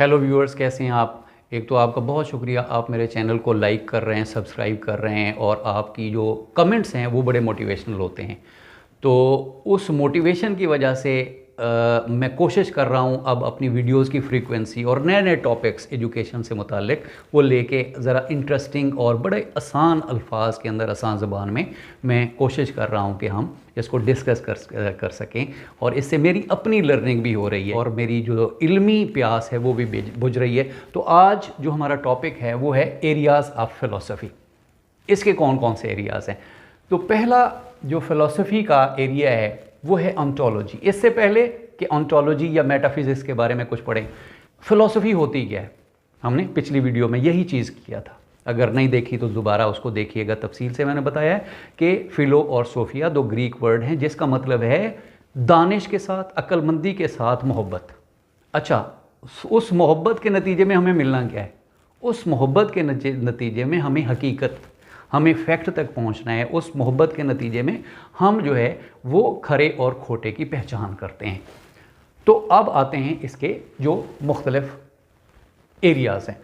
Hello viewers, कैसे हैं आप। एक तो आपका बहुत शुक्रिया, आप मेरे चैनल को लाइक कर रहे हैं, सब्सक्राइब कर रहे हैं और आपकी जो कमेंट्स हैं वो बड़े मोटिवेशनल होते हैं। तो उस मोटिवेशन की वजह से मैं कोशिश कर रहा हूँ अब अपनी वीडियोस की फ्रीक्वेंसी और नए नए टॉपिक्स एजुकेशन से मुतालिक वो लेके ज़रा इंटरेस्टिंग और बड़े आसान अल्फाज के अंदर, आसान ज़बान में मैं कोशिश कर रहा हूँ कि हम इसको डिस्कस कर सकें। और इससे मेरी अपनी लर्निंग भी हो रही है और मेरी जो इल्मी प्यास है वो भी बुझ रही है। तो आज जो हमारा टॉपिक है वो है एरियाज़ ऑफ फ़िलासफ़ी। इसके कौन कौन से एरियाज़ हैं। तो पहला जो फ़िलासफ़ी का एरिया है वो है ऑन्टोलॉजी। इससे पहले कि ऑन्टोलॉजी या मेटाफिज़िक्स के बारे में कुछ पढ़ें, फ़िलासफ़ी होती क्या है, हमने पिछली वीडियो में यही चीज़ किया था। अगर नहीं देखी तो दोबारा उसको देखिएगा, तफसील से मैंने बताया है कि फ़िलो और सोफ़िया दो ग्रीक वर्ड हैं जिसका मतलब है दानिश के साथ, अक्लमंदी के साथ मोहब्बत। अच्छा, उस मोहब्बत के नतीजे में हमें मिलना क्या है? उस मोहब्बत के नतीजे में हमें हकीकत, हमें फैक्ट तक पहुंचना है। उस मोहब्बत के नतीजे में हम जो है वो खरे और खोटे की पहचान करते हैं। तो अब आते हैं इसके जो मुख्तलिफ एरियाज़ हैं।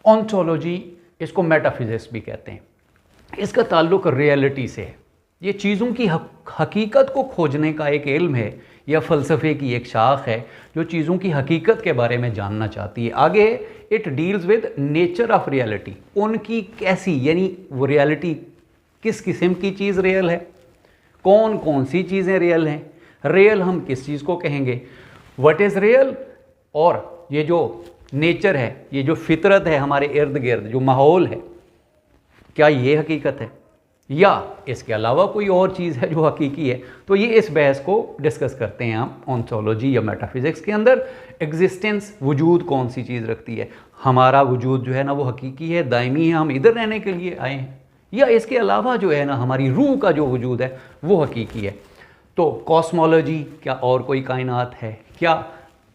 ऑन्टोलॉजी, इसको मेटाफिज़िक्स भी कहते हैं। इसका ताल्लुक़ रियलिटी से है। ये चीज़ों की हकीकत को खोजने का एक इल्म है या फ़लसफ़े की एक शाख है जो चीज़ों की हकीकत के बारे में जानना चाहती है। आगे it deals with nature of reality, उनकी कैसी, यानी वो रियलिटी किस किस्म की चीज़ रियल है, कौन कौन सी चीज़ें रियल हैं, रियल हम किस चीज़ को कहेंगे, व्हाट इज़ रियल। और ये जो नेचर है, ये जो फितरत है हमारे इर्द गिर्द जो माहौल है, क्या ये हकीकत है या इसके अलावा कोई और चीज़ है जो हकीकी है। तो ये इस बहस को डिस्कस करते हैं हम ऑन्टोलॉजी या मेटाफिज़िक्स के अंदर। एग्जिस्टेंस, वजूद कौन सी चीज़ रखती है, हमारा वजूद जो है ना वो हकीकी है, दायमी है, हम इधर रहने के लिए आए हैं, या इसके अलावा जो है ना हमारी रूह का जो वजूद है वो हकीकी है। तो कॉस्मोलॉजी, क्या और कोई कायनात है, क्या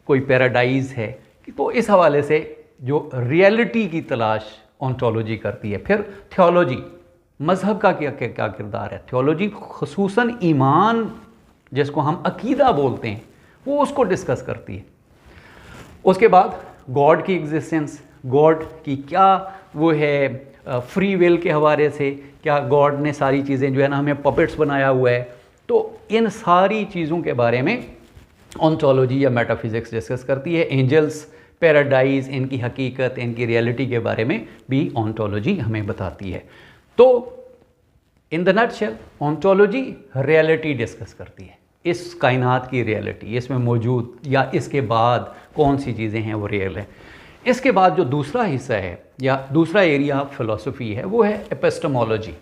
कोई पैराडाइज है। तो इस हवाले से जो रियलिटी की तलाश ऑन्टोलॉजी करती है। फिर थियोलॉजी, मज़हब का क्या क्या किरदार है। थियोलॉजी खुसूसन ईमान, जिसको हम अकीदा बोलते हैं, वो उसको डिस्कस करती है। उसके बाद गॉड की एग्जिस्टेंस, गॉड की क्या वो है फ्री विल के हवाले से, क्या गॉड ने सारी चीज़ें जो है ना हमें पपेट्स बनाया हुआ है। तो इन सारी चीज़ों के बारे में ऑन्टोलॉजी या मेटाफिज़िक्स डिस्कस करती है। एंजल्स, पैराडाइज, इनकी हकीकत, इनकी रियलिटी के बारे में भी ऑन्टोलॉजी हमें बताती है। तो in the nutshell ontology reality discuss करती है, इस कायनात की रियलिटी, इसमें मौजूद या इसके बाद कौन सी चीज़ें हैं वो रियल है। इसके बाद जो दूसरा हिस्सा है या दूसरा एरिया ऑफ फिलॉसफी है वो है एपिस्टेमोलॉजी।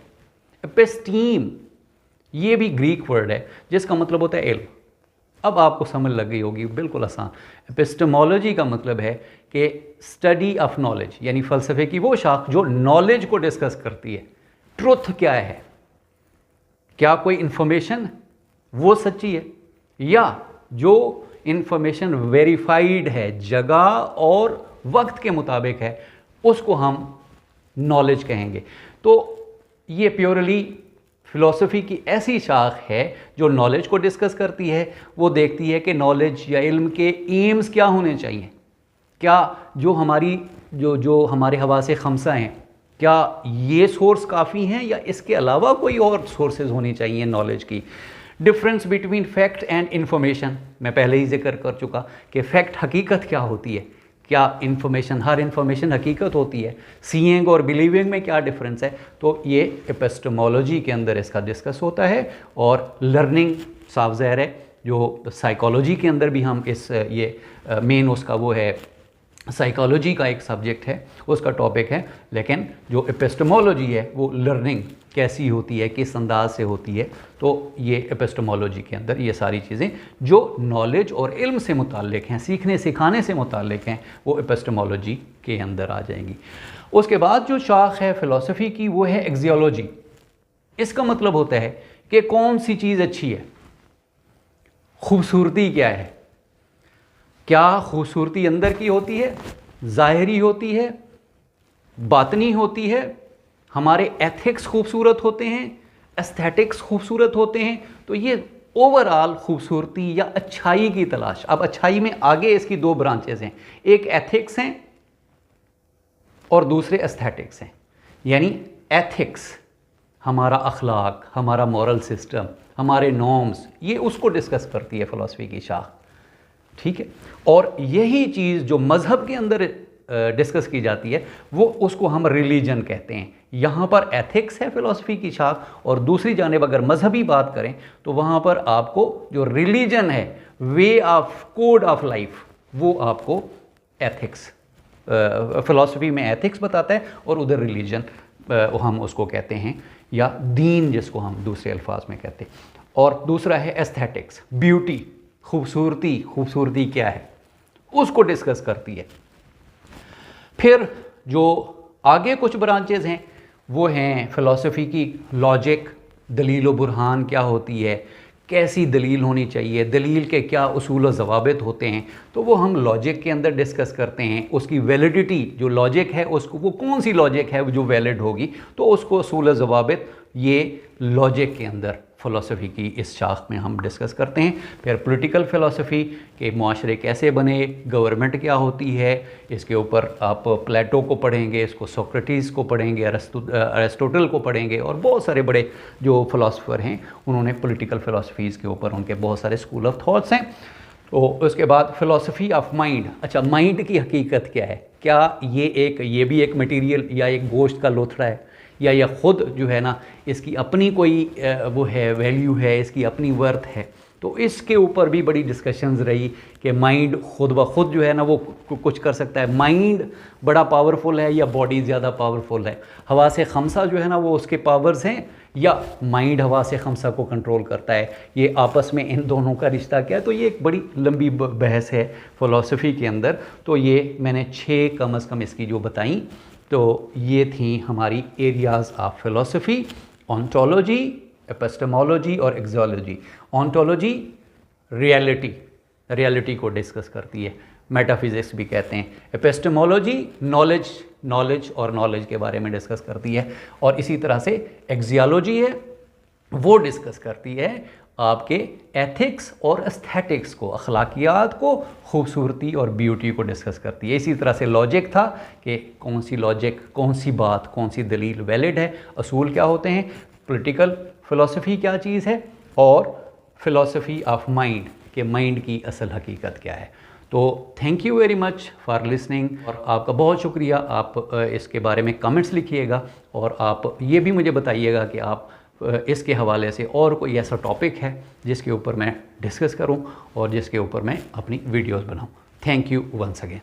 एपिस्टीम, ये भी ग्रीक वर्ड है जिसका मतलब होता है इल्म। अब आपको समझ लग गई होगी, बिल्कुल आसान। एपिस्टेमोलॉजी का मतलब है कि स्टडी ऑफ नॉलेज, यानी फ़लसफ़े की वो शाख जो नॉलेज को डिस्कस करती है। ट्रुथ क्या है, क्या कोई इन्फॉर्मेशन वो सच्ची है, या जो इन्फॉर्मेशन वेरीफाइड है, जगह और वक्त के मुताबिक है, उसको हम नॉलेज कहेंगे। तो ये प्योरली फ़िलासफ़ी की ऐसी शाख है जो नॉलेज को डिस्कस करती है। वो देखती है कि नॉलेज या इल्म के एम्स क्या होने चाहिए, क्या जो हमारे हवासे खमसा हैं, क्या ये सोर्स काफ़ी हैं या इसके अलावा कोई और सोर्सेज होनी चाहिए नॉलेज की। Difference between fact and information, मैं पहले ही जिक्र कर चुका कि फैक्ट हकीकत क्या होती है, क्या इन्फॉर्मेशन, हर इन्फॉर्मेशन हकीकत होती है। सीइंग और बिलीविंग में क्या डिफरेंस है, तो ये एपिस्टेमोलॉजी के अंदर इसका डिस्कस होता है। और लर्निंग, साफ ज़ाहिर है, जो साइकोलॉजी के अंदर भी हम ये मेन उसका वो है, साइकोलॉजी का एक सब्जेक्ट है, उसका टॉपिक है। लेकिन जो एपिस्टेमोलॉजी है वो लर्निंग कैसी होती है, किस अंदाज से होती है, तो ये एपिस्टेमोलॉजी के अंदर ये सारी चीज़ें जो नॉलेज और इल्म से मुताल्लिक हैं, सीखने सिखाने से मुताल्लिक हैं, वो एपिस्टेमोलॉजी के अंदर आ जाएंगी। उसके बाद जो शाख है फ़िलासफ़ी की वो है एक्सियोलॉजी। इसका मतलब होता है कि कौन सी चीज़ अच्छी है, खूबसूरती क्या है, क्या खूबसूरती अंदर की होती है, ज़ाहिरी होती है, बातनी होती है, हमारे एथिक्स खूबसूरत होते हैं, एस्थेटिक्स खूबसूरत होते हैं। तो ये ओवरऑल खूबसूरती या अच्छाई की तलाश। अब अच्छाई में आगे इसकी दो ब्रांचेस हैं, एक एथिक्स हैं और दूसरे एस्थेटिक्स हैं। यानी एथिक्स हमारा अखलाक, हमारा मॉरल सिस्टम, हमारे नॉर्म्स, ये उसको डिस्कस करती है फ़िलासफ़ी की शाख, ठीक है। और यही चीज़ जो मज़हब के अंदर डिस्कस की जाती है वो उसको हम रिलीजन कहते हैं। यहाँ पर एथिक्स है फ़िलासफ़ी की शाख, और दूसरी जानिब अगर मजहबी बात करें तो वहाँ पर आपको जो रिलीजन है, way of code of life, वो आपको एथिक्स, फ़िलासफ़ी में एथिक्स बताता है और उधर रिलीजन हम उसको कहते हैं, या दीन जिसको हम दूसरे अल्फाज में कहते हैं। और दूसरा है एस्थेटिक्स, ब्यूटी, खूबसूरती, खूबसूरती क्या है उसको डिस्कस करती है। फिर जो आगे कुछ ब्रांचेज हैं वो हैं फ़िलासफ़ी की लॉजिक, दलील व बुरहान क्या होती है, कैसी दलील होनी चाहिए, दलील के क्या उसूल व ज़वाबित होते हैं, तो वो हम लॉजिक के अंदर डिस्कस करते हैं। उसकी वैलिडिटी, जो लॉजिक है उसको, वो कौन सी लॉजिक है जो वैलिड होगी, तो उसको उसूल व ज़वाबित ये लॉजिक के अंदर फ़िलासफ़ी की इस शाख में हम डिस्कस करते हैं। फिर पॉलिटिकल फ़िलासफ़ी के माशरे कैसे बने, गवर्नमेंट क्या होती है, इसके ऊपर आप प्लेटो को पढ़ेंगे, इसको सोक्रेटिस को पढ़ेंगे, अरिस्टोटल को पढ़ेंगे, और बहुत सारे बड़े जो फ़िलासफ़र हैं उन्होंने पॉलिटिकल फ़िलासफ़ीज़ के ऊपर उनके बहुत सारे स्कूल ऑफ थॉट्स हैं। तो उसके बाद फ़िलासफ़ी ऑफ माइंड, अच्छा माइंड की हकीकत क्या है, क्या ये भी एक मटीरियल या एक गोश्त का लोथड़ा है, या यह ख़ुद जो है ना इसकी अपनी कोई वो है, वैल्यू है, इसकी अपनी वर्थ है। तो इसके ऊपर भी बड़ी डिस्कशंस रही कि माइंड खुद ब खुद जो है ना वो कुछ कर सकता है, माइंड बड़ा पावरफुल है या बॉडी ज़्यादा पावरफुल है, हवा से खमसा जो है ना वो उसके पावर्स हैं, या माइंड हवा से खमसा को कंट्रोल करता है, ये आपस में इन दोनों का रिश्ता क्या है। तो ये एक बड़ी लंबी बहस है फ़िलासफ़ी के अंदर। तो ये मैंने 6 कम अज़ कम इसकी जो बताई, तो ये थी हमारी areas of philosophy, ontology, epistemology और एक्सोलॉजी। ऑन्टोलॉजी रियलिटी को डिस्कस करती है, मेटाफिज़िक्स भी कहते हैं। एपिस्टेमोलॉजी नॉलेज और नॉलेज के बारे में डिस्कस करती है, और इसी तरह से एक्सियोलॉजी है, वो डिस्कस करती है आपके एथिक्स और एस्थेटिक्स को, अखलाकियात को, खूबसूरती और ब्यूटी को डिस्कस करती है। इसी तरह से लॉजिक था कि कौन सी लॉजिक, कौन सी बात, कौन सी दलील वैलिड है, असूल क्या होते हैं, पॉलिटिकल फ़िलासफ़ी क्या चीज़ है, और फ़िलासफ़ी ऑफ माइंड के माइंड की असल हकीकत क्या है। तो thank you very much for listening, और आपका बहुत शुक्रिया। आप इसके बारे में कमेंट्स लिखिएगा, और आप ये भी मुझे बताइएगा कि आप इसके हवाले से और कोई ऐसा टॉपिक है जिसके ऊपर मैं डिस्कस करूं और जिसके ऊपर मैं अपनी वीडियोस बनाऊं। Thank you once again.